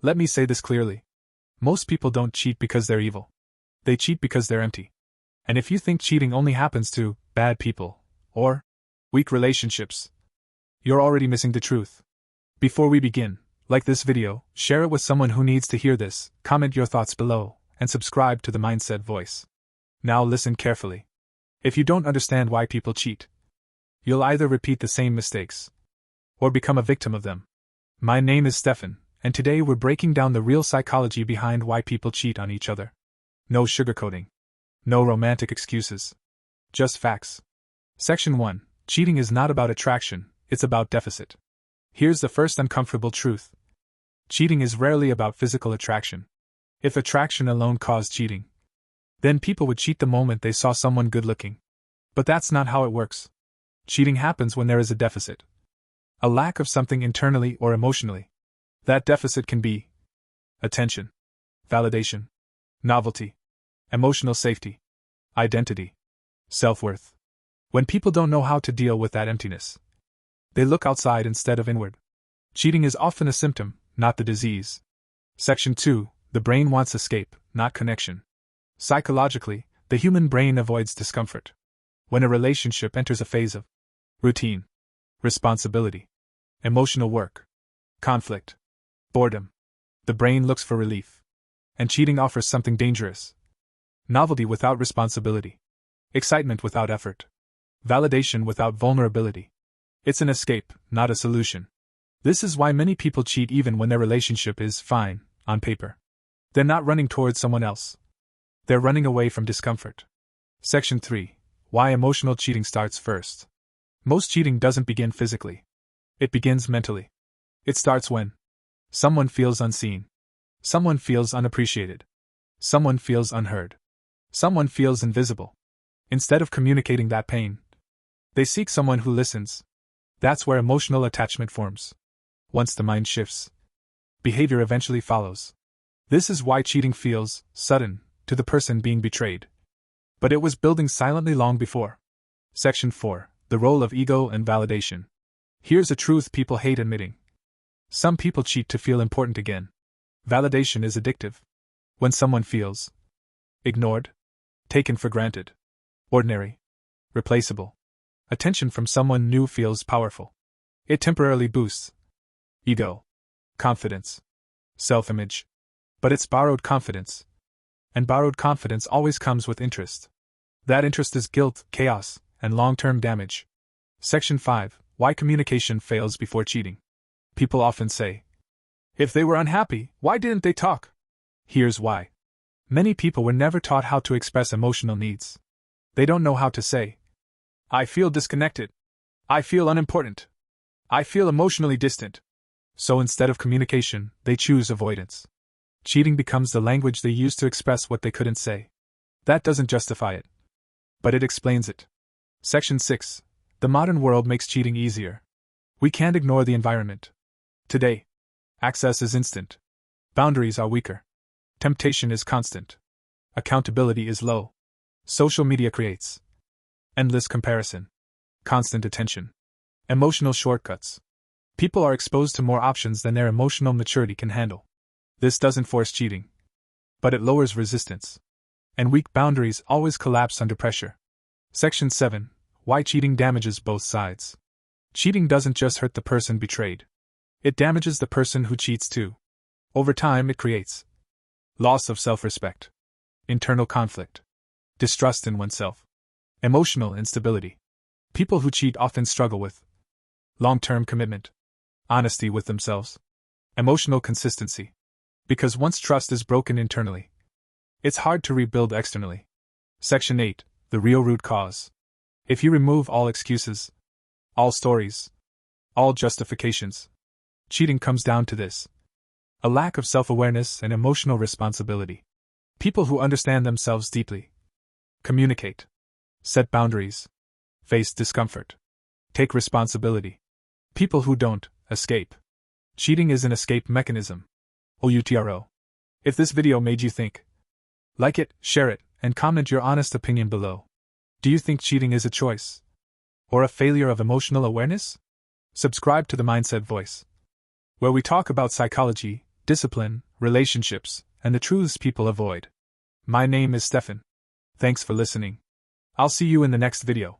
Let me say this clearly. Most people don't cheat because they're evil. They cheat because they're empty. And if you think cheating only happens to bad people or weak relationships, you're already missing the truth. Before we begin, like this video, share it with someone who needs to hear this, comment your thoughts below, and subscribe to the Mindset Voice. Now listen carefully. If you don't understand why people cheat, you'll either repeat the same mistakes or become a victim of them. My name is Steffan, and today we're breaking down the real psychology behind why people cheat on each other. No sugarcoating. No romantic excuses. Just facts. Section 1. Cheating is not about attraction, it's about deficit. Here's the first uncomfortable truth. Cheating is rarely about physical attraction. If attraction alone caused cheating, then people would cheat the moment they saw someone good-looking. But that's not how it works. Cheating happens when there is a deficit. A lack of something internally or emotionally. That deficit can be attention, validation, novelty, emotional safety, identity, self-worth. When people don't know how to deal with that emptiness, they look outside instead of inward. Cheating is often a symptom, not the disease. Section 2. The brain wants escape, not connection. Psychologically, the human brain avoids discomfort. When a relationship enters a phase of routine, responsibility, emotional work, conflict, boredom, the brain looks for relief. And cheating offers something dangerous. Novelty without responsibility. Excitement without effort. Validation without vulnerability. It's an escape, not a solution. This is why many people cheat even when their relationship is fine, on paper. They're not running towards someone else. They're running away from discomfort. Section 3. Why emotional cheating starts first. Most cheating doesn't begin physically. It begins mentally. It starts when someone feels unseen. Someone feels unappreciated. Someone feels unheard. Someone feels invisible. Instead of communicating that pain, they seek someone who listens. That's where emotional attachment forms. Once the mind shifts, behavior eventually follows. This is why cheating feels sudden to the person being betrayed. But it was building silently long before. Section 4. The role of ego and validation. Here's a truth people hate admitting. Some people cheat to feel important again. Validation is addictive. When someone feels ignored, taken for granted, ordinary, replaceable, attention from someone new feels powerful. It temporarily boosts ego, confidence, self-image. But it's borrowed confidence. And borrowed confidence always comes with interest. That interest is guilt, chaos, and long-term damage. Section 5. Why communication fails before cheating. People often say, if they were unhappy, why didn't they talk? Here's why. Many people were never taught how to express emotional needs. They don't know how to say, I feel disconnected. I feel unimportant. I feel emotionally distant. So instead of communication, they choose avoidance. Cheating becomes the language they use to express what they couldn't say. That doesn't justify it, but it explains it. Section 6. The modern world makes cheating easier. We can't ignore the environment. Today, access is instant. Boundaries are weaker. Temptation is constant. Accountability is low. Social media creates endless comparison, constant attention, emotional shortcuts. People are exposed to more options than their emotional maturity can handle. This doesn't force cheating, but it lowers resistance. And weak boundaries always collapse under pressure. Section 7. Why cheating damages both sides. Cheating doesn't just hurt the person betrayed. It damages the person who cheats too. Over time it creates loss of self-respect, internal conflict, distrust in oneself, emotional instability. People who cheat often struggle with long-term commitment, honesty with themselves, emotional consistency. Because once trust is broken internally, it's hard to rebuild externally. Section 8. The real root cause. If you remove all excuses, all stories, all justifications, cheating comes down to this: a lack of self-awareness and emotional responsibility. People who understand themselves deeply communicate, set boundaries, face discomfort, take responsibility. People who don't escape. Cheating is an escape mechanism. OUTRO. If this video made you think, like it, share it, and comment your honest opinion below. Do you think cheating is a choice? Or a failure of emotional awareness? Subscribe to the Mindset Voice, where we talk about psychology, discipline, relationships, and the truths people avoid. My name is Steffan. Thanks for listening. I'll see you in the next video.